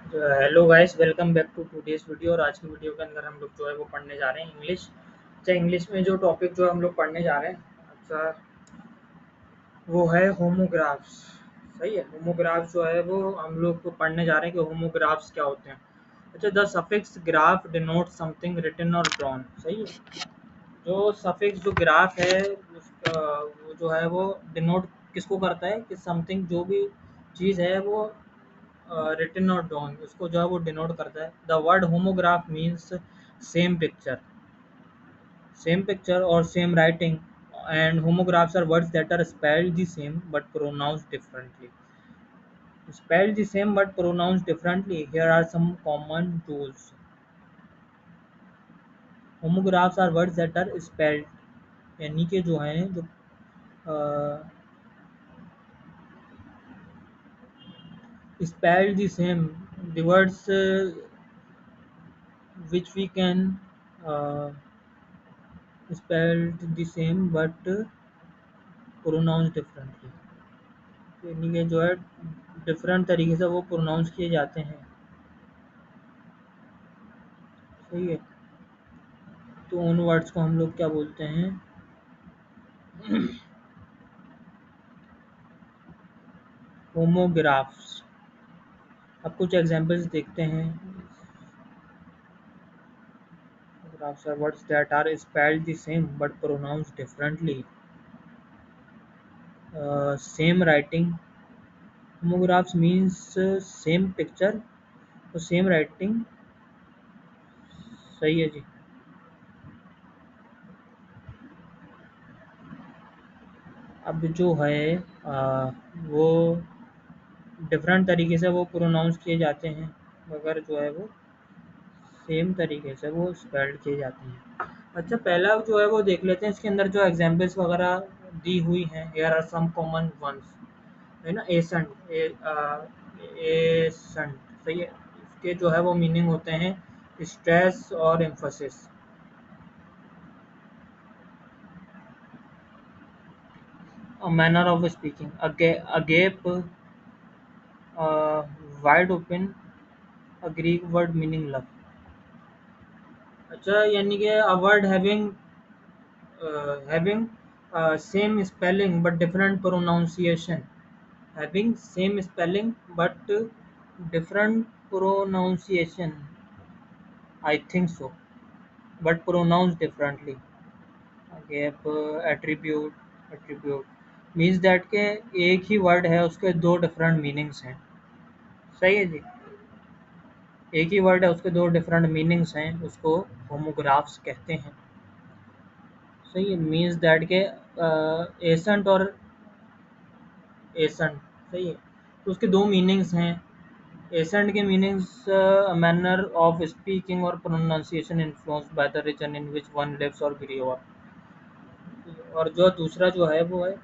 Hello guys, welcome back to today's video. और आज की वीडियो के अंदर हम लोग जो है वो पढ़ने जा रहे हैं इंग्लिश। अच्छा, इंग्लिश में जो टॉपिक जो हम लोग पढ़ने जा रहे हैं, अच्छा, वो है होमोग्राफ्स। सही है, होमोग्राफ्स जो है वो हम लोग को पढ़ने जा रहे हैं कि होमोग्राफ्स क्या होते हैं। अच्छा, the suffix graph denote something written और ड्रॉन। सही है, जो सफिक्स जो ग्राफ है उसका वो जो है वो डिनोट किसको करता है कि समथिंग जो भी चीज़ है वो रिटन और ड्रॉन उसको जो है वो डिनोट करता है। The word homograph means same picture और same writing, and homographs are words that are spelled the same but pronounced differently. Spelled the same but pronounced differently. Here are some common tools. Homographs are words that are spelled, यानी कि जो हैं जो spelled the same, the words which we can uh, spelled the same but pronounced differently, यानी कि जो है different तरीके से वो प्रोनाउंस किए जाते हैं। सही है, तो उन वर्ड्स को हम लोग क्या बोलते हैं? होमोग्राफ्स। अब कुछ एग्जांपल्स देखते हैं। Homographs are words that are spelled the same but pronounced differently. Same writing. Homographs means same picture और same writing। सही है जी। अब जो है वो डिफरेंट तरीके से वो प्रोनाउंस किए जाते हैं, मगर जो है वो सेम तरीके से वो स्पेल्ड किए जाते हैं। अच्छा, पहला जो है वो देख लेते हैं, इसके अंदर जो एग्जांपल्स वगैरह दी हुई हैं। Here are some common ones, है ना। Ascent, ascent. सही है, इसके जो है वो मीनिंग होते हैं स्ट्रेस और emphasis. A manner of speaking, अ गैप, wide open, a Greek word meaning love. अच्छा, यानी कि a word having same spelling but different pronunciation, having same spelling but different pronunciation, I think so, but pronounced differently. Gap, attribute means that के एक ही word है उसके दो different meanings हैं। सही है जी, एक ही वर्ड है उसके दो डिफरेंट मीनिंग्स हैं, उसको होमोग्राफ्स कहते हैं। सही है, मीन्स दैट के एसेंट और एसेंट। सही है, तो उसके दो मीनिंग्स हैं। एसेंट के मीनिंग्स मैनर ऑफ स्पीकिंग और pronunciation influenced by the region in which one lives और ग्रो अप। और जो दूसरा जो है वो है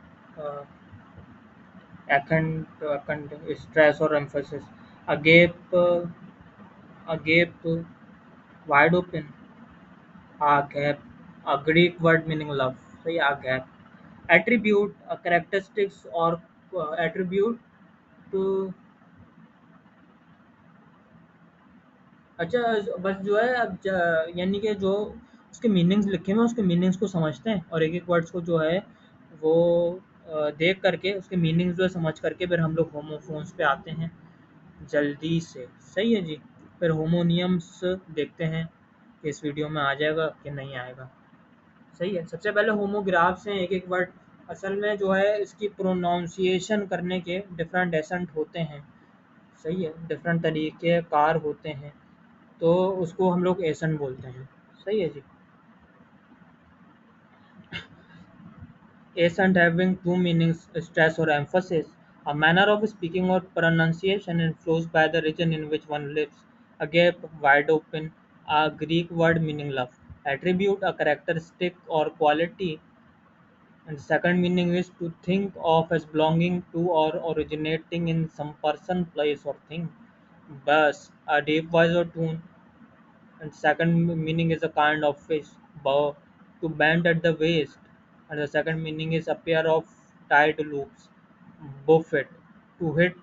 अकंट, स्ट्रेस और emphasis. Agape, agape, wide open, agape, a Greek word meaning love. सही, आ गैप। एट्रीब्यूट, कैरेक्टरिस्टिक्स और एट्रीब्यूट टू। अच्छा, बस जो है अब यानी कि जो उसके मीनिंग्स लिखे हुए हैं उसके मीनिंग्स को समझते हैं, और एक एक वर्ड्स को जो है वो देख करके उसके मीनिंग्स जो है समझ करके फिर हम लोग होमोफोन्स पे आते हैं जल्दी से। सही है जी, फिर होमोनियम्स देखते हैं कि इस वीडियो में आ जाएगा कि नहीं आएगा। सही है, सबसे पहले होमोग्राफ्स हैं एक एक वर्ड। असल में जो है इसकी प्रोनाउंसिएशन करने के डिफरेंट एसेंट होते हैं। सही है, डिफरेंट तरीके कार होते हैं, तो उसको हम लोग एसेंट बोलते हैं। सही है जी। Accent having two meanings, stress और emphasis. A manner of speaking और pronunciation influenced by the region in which one lives. अ गैप, wide open, a Greek word meaning love. Attribute, a characteristic और quality, and the second meaning is to think of as belonging to or originating in some person, place or thing. Bass, a deep voice or tune, and second meaning is a kind of fish. Bow, to bend at the waist, and the second meaning is a pair of tied loops. Buffet, to hit,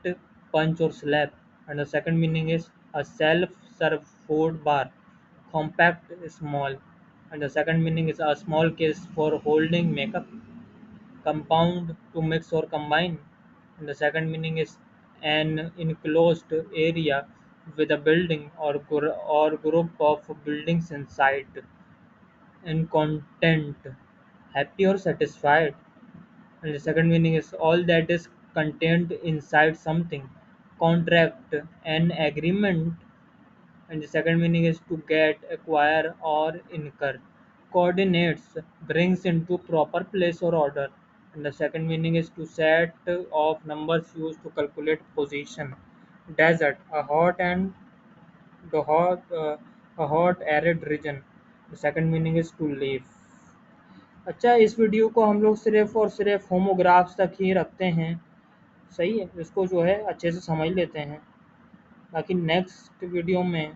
punch or slap, and the second meaning is a self-serve food bar, compact, small. And the second meaning is a small case for holding makeup, compound, to mix or combine. And the second meaning is an enclosed area with a building or group of buildings inside. And content, happy or satisfied. And the second meaning is all that is contained inside something. Contract, an agreement. And the second meaning is to get, acquire, or incur. Coordinates, brings into proper place or order. And the second meaning is to set of numbers used to calculate position. Desert, the hot, a hot arid region. The second meaning is to live. अच्छा, इस video को हम लोग सिर्फ और सिर्फ homographs तक ही रखते हैं। सही है, इसको जो है अच्छे से समझ लेते हैं, बाकी नेक्स्ट वीडियो में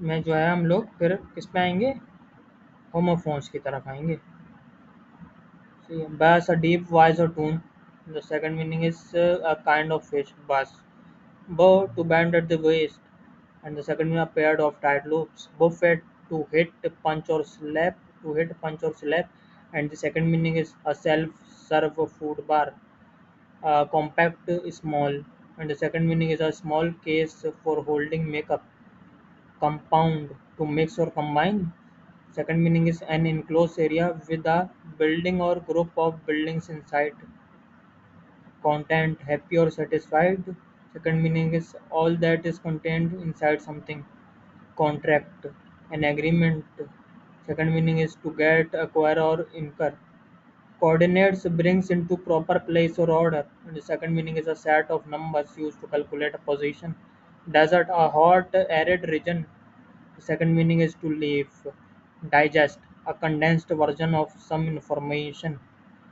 जो है हम लोग फिर किस पे आएंगे, होमोफोन्स की तरफ आएंगे। सही है, bass, a deep voice or tune. The second meaning is a kind of fish, bass. Bow, to bend at the waist. And the second meaning, a pair of tight loops. Buffet, to hit, punch or slap, to hit, punch or slap. And the second meaning is a self-serve food bar. Compact, small. And the second meaning is a small case for holding makeup. Compound, to mix or combine. Second meaning is an enclosed area with a building or group of buildings inside. Content, happy or satisfied. Second meaning is all that is contained inside something. Contract, an agreement. Second meaning is to get, acquire, or incur. Coordinates, brings into proper place or order. And the second meaning is a set of numbers used to calculate a position. Desert, a hot, arid region. The second meaning is to leave. Digest, a condensed version of some information.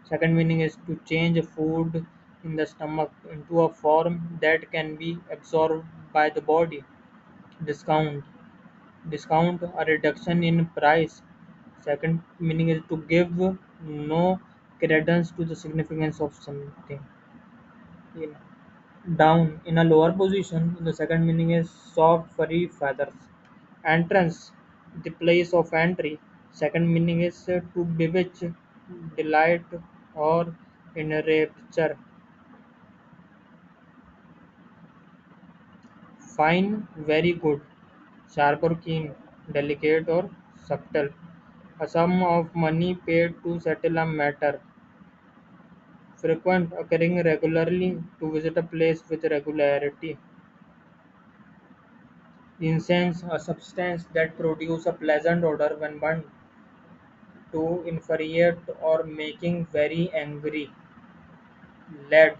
Second meaning is to change food in the stomach into a form that can be absorbed by the body. Discount, a reduction in price. Second meaning is to give no credence to the significance of something. In down, in a lower position. The second meaning is soft furry feathers. Entrance, the place of entry. Second meaning is to bewitch, delight, or enrapture. Fine, very good. Sharp or keen, delicate or subtle. A sum of money paid to settle a matter. Frequent, occurring regularly, to visit a place with regularity. Incense, a substance that produces a pleasant odor when burned. To infuriate or making very angry. Led,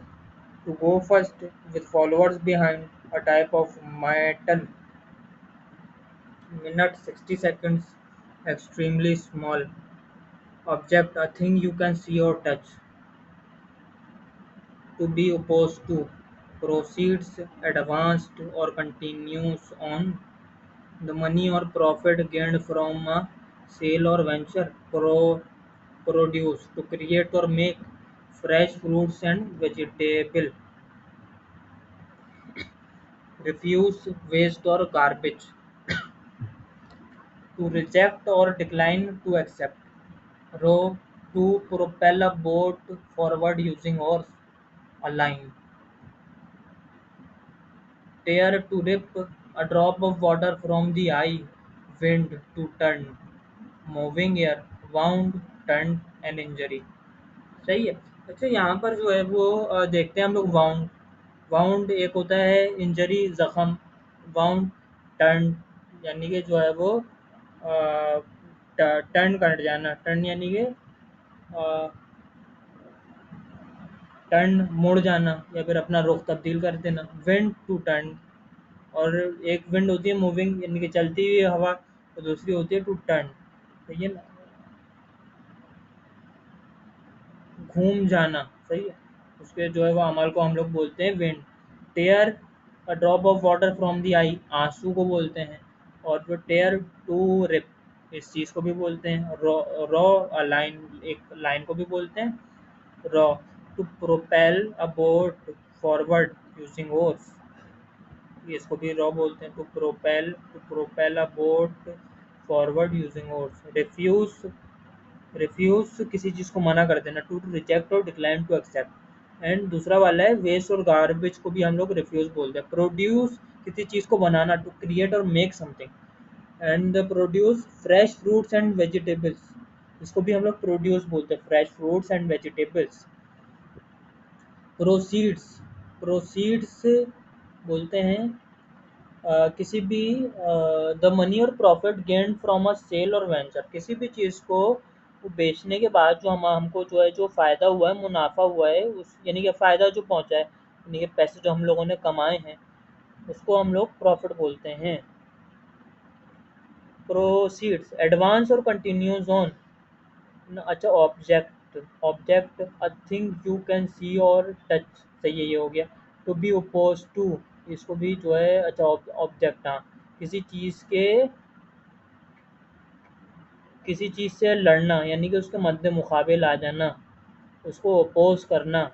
to go first with followers behind, a type of metal. Minute, 60 seconds, extremely small. Object, a thing you can see or touch. To be opposed to. Proceeds, advanced or continues on. The money or profit gained from a sale or venture. Produce, to create or make. Fresh fruits and vegetable. Refuse, waste or garbage. To reject or decline to accept. Row, to propel a boat forward using oars. A line. Tear, to rip a drop of water from the eye. Wind, to turn. Moving air. Wound, turned, an injury. सही है। अच्छा, यहाँ पर जो है वो देखते हैं हम लोग वाउंड। वाउंड एक होता है इंजरी, जख्म। वाउंड, टर्न, यानी कि जो है वो टर्न कर जाना। टर्न यानी कि टर्न, मुड़ जाना या फिर अपना रुख तब्दील कर देना। Wind, to turn. और एक विंड होती है मूविंग, यानी कि चलती हुई हवा, और दूसरी होती है टू टर्न। तो ये ना, घूम जाना। सही है, उसके जो है वो अमल को हम लोग बोलते हैं wind. Tear, a drop of water from the eye, आंसू को बोलते हैं। और जो टेयर, टू रिप, इस चीज़ को भी बोलते हैं। रॉ, रॉ लाइन, एक लाइन को भी बोलते हैं row. To propel a boat forward using oars, इसको भी रॉ बोलते हैं। To propel a boat forward using oars. Refuse किसी चीज़ को मना कर देना। टू रिजेक्ट और डिक्लाइन टू एक्सेप्ट। एंड दूसरा वाला है वेस्ट और गार्बेज को भी हम लोग रिफ्यूज बोलते हैं। प्रोड्यूस किसी चीज़ को बनाना, टू क्रिएट और make something. And produce fresh fruits and vegetables, इसको भी हम लोग प्रोड्यूस बोलते हैं, fresh fruits and vegetables. Proceeds, proceeds बोलते हैं किसी भी द मनी और profit gained from a sale और वेंचर, किसी भी चीज़ को बेचने के बाद जो हमको जो है जो फ़ायदा हुआ है, मुनाफा हुआ है, उस यानी कि फ़ायदा जो पहुंचा है, यानी कि पैसे जो हम लोगों ने कमाए हैं, उसको हम लोग प्रॉफिट बोलते हैं। प्रोसीड्स एडवांस और कंटिन्यूज ऑन। अच्छा, object, object a thing you can see और टच, सही है, ये हो गया। टू बी अपोज टू, इसको भी जो है, अच्छा ऑब्जेक्ट, हाँ, किसी चीज़ के, किसी चीज़ से लड़ना यानी कि उसके मद्दे मुकाबिल आ जाना, उसको अपोज करना,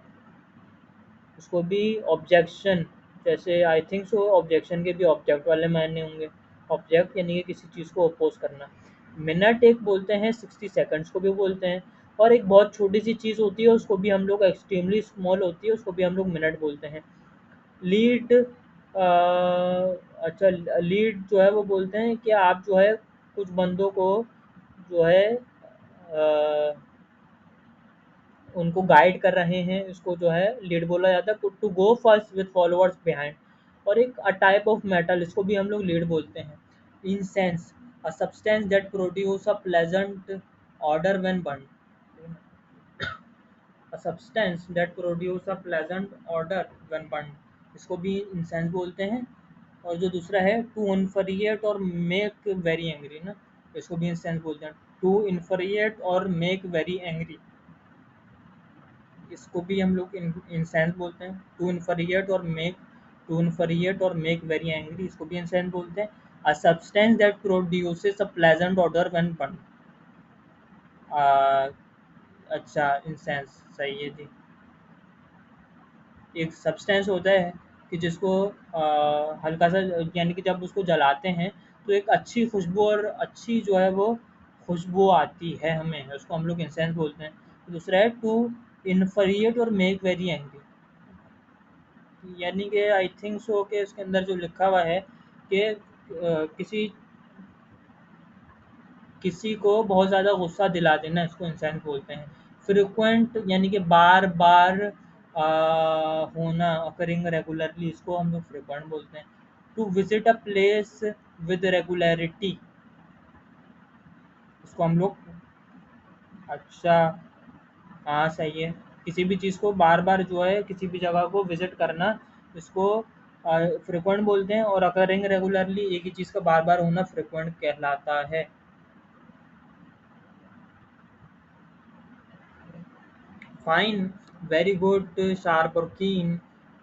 उसको भी ऑब्जेक्शन। जैसे आई थिंक सो ऑब्जेक्शन के भी ऑब्जेक्ट वाले मायने होंगे। ऑब्जेक्ट यानी कि किसी चीज़ को अपोज करना। मिनट एक बोलते हैं, 60 सेकंड्स को भी बोलते हैं। और एक बहुत छोटी सी चीज़ होती है, उसको भी हम लोग, एक्सट्रीमली स्मॉल होती है, उसको भी हम लोग मिनट बोलते हैं। लीड, अच्छा, लीड जो है वो बोलते हैं कि आप जो है कुछ बंदों को जो है उनको गाइड कर रहे हैं, इसको जो है लीड बोला जाता है। To go first with followers behind. और एक अ टाइप ऑफ मेटल, इसको भी हम लोग लीड बोलते हैं। Incense, a substance that produce a pleasant order when burn. A substance that produce a pleasant order when burn, इसको भी इंसेंस बोलते हैं। और जो दूसरा है टू इन्फरिएट और मेक वेरी एंग्री ना, इसको भी इंसेंस बोलते हैं। टू इन्फरिएट और मेक वेरी एंग्री, इसको भी हम लोग इंसेंस बोलते हैं। टू इन्फरिएट और मेक वेरी एंग्री, इसको भी इंसेंस बोलते हैं। A substance that produces a pleasant order when burn. अच्छा, इंसेंस सही है जी। एक सब्सटेंस होता है कि जिसको हल्का सा, यानी कि जब उसको जलाते हैं तो एक अच्छी खुशबू, और अच्छी जो है वो खुशबू आती है हमें, उसको हम लोग इंसेंस बोलते हैं। दूसरा है टू इन्फरिएट और मेक वेरी एंग्री, यानी कि आई थिंक सो कि इसके अंदर जो लिखा हुआ है कि किसी किसी को बहुत ज़्यादा गुस्सा दिला देना, इसको इंसेंस बोलते हैं। फ्रिक्वेंट यानी कि बार बार होना, अकरिंग रेगुलरली, इसको हम लोग फ्रिक्वेंट बोलते हैं। To visit a place with regularity, इसको हम लोग, अच्छा, हाँ सही है, किसी भी चीज़ को बार बार जो है किसी भी जगह को विजिट करना, इसको फ्रिक्वेंट बोलते हैं। और अकरिंग रेगुलरली, एक ही चीज़ का बार बार होना फ्रिक्वेंट कहलाता है। फाइन, वेरी गुड, शार्प और कीन,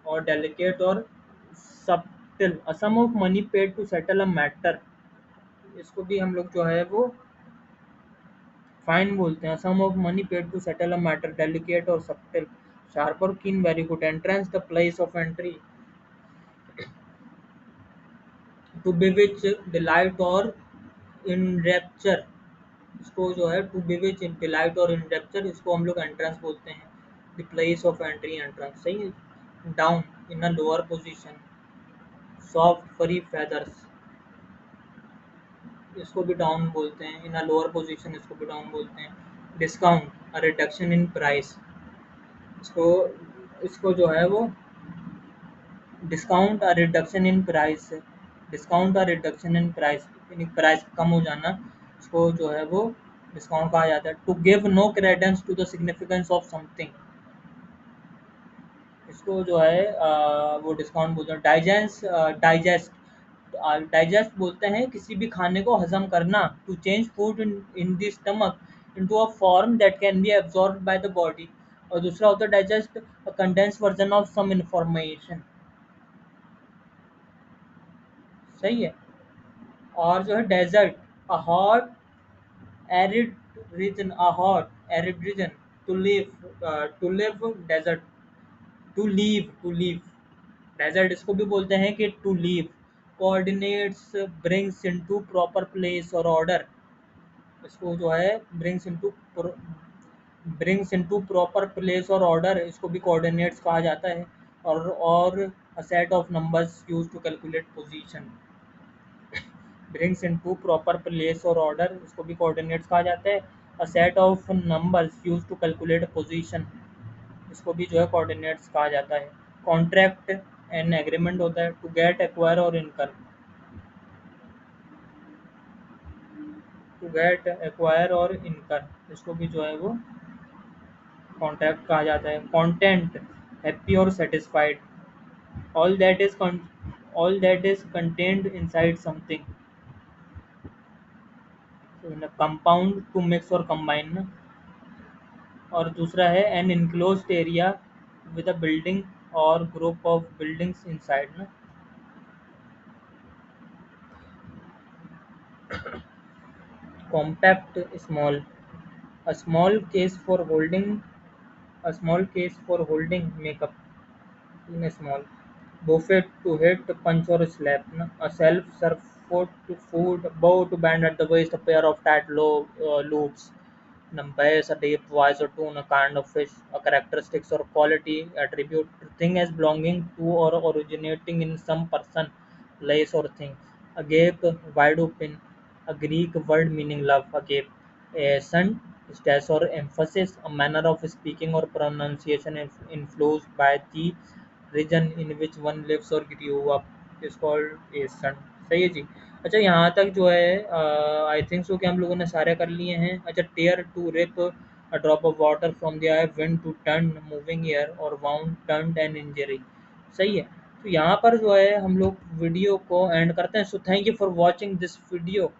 और डेलिकेट और subtle. A sum of money paid to settle a matter, इसको भी हम लोग जो है वो फाइन बोलते हैं। Sum of money paid to settle a matter, delicate और सब्टिल। शार्प और keen, very good. Entrance, the place of entry. To bewitch, delight और इनरेप्चर, इसको जो है टू बिविच, डिलाइट और इनरेप्चर, इसको हम लोग एंट्रेंस बोलते हैं। The place of entry, entrance, सही है। Down, in a lower position. Soft फरी फेदर्स, इसको भी डाउन बोलते हैं। इन अ लोअर पोजीशन, इसको भी डाउन बोलते हैं। Discount, a reduction in price, इसको इसको जो है वो discount, a reduction in price, discount, a reduction in price, यानी प्राइस कम हो जाना, इसको जो है वो डिस्काउंट कहा जाता है। To give no credence to the significance of something, इसको जो है वो डिस्काउंट बोलते हैं। डाइजेस्ट, डाइजेस्ट बोलते हैं किसी भी खाने को हजम करना। To change food in the stomach into a form that can be absorbed by the body. और दूसरा होता है digest, a condense version of some information, सही है। और जो है desert, a hot arid region, a hot arid region. To leave, to leave desert, to leave, to leave, desert इसको भी बोलते हैं कि to leave. Coordinates brings into proper place और ऑर्डर। इसको जो है ब्रिंग्स इनटू प्रॉपर प्लेस और ऑर्डर, इसको भी कोऑर्डिनेट्स कहा जाता है। और a set of numbers used to calculate position. Brings into proper place और ऑर्डर, इसको भी कोऑर्डिनेट्स कहा जाता है। A set of numbers used to calculate position, इसको भी जो है कोऑर्डिनेट्स कहा जाता है। कॉन्ट्रैक्ट एंड एग्रीमेंट होता है। टू गेट, एक्वायर और इनकर। टू गेट, एक्वायर और इनकर, इसको भी जो है वो कॉन्ट्रैक्ट कहा जाता है। कंटेंट, हैप्पी और satisfied. All that is all that is contained inside something. Compound, to mix और कंबाइन ना। और दूसरा है an enclosed area with a building और ग्रुप ऑफ बिल्डिंग्स इनसाइड ना। Compact, small. A small case for holding a small case for holding makeup in a small. Buffet, to hit, punch or slap na. A self-serve food bow to band at the waist, a pair of tight loops. Numbers, a deep voice or tune, a kind of fish, a characteristics or quality attribute, thing as belonging to or originating in some person, place or thing. Agape, wide open, a Greek word meaning love. Agape, a son, stress or emphasis, a manner of speaking or pronunciation influenced by the region in which one lives or grew up is called a son. सही है जी। अच्छा, यहाँ तक जो है I think so कि हम लोगों ने सारे कर लिए हैं। अच्छा, tear, to rip, a drop of water from the eye, wind, to turn, moving air और वाउंड, टर्न एंड इंजरी। सही है। तो यहाँ पर जो है हम लोग वीडियो को एंड करते हैं। So thank you for watching this video.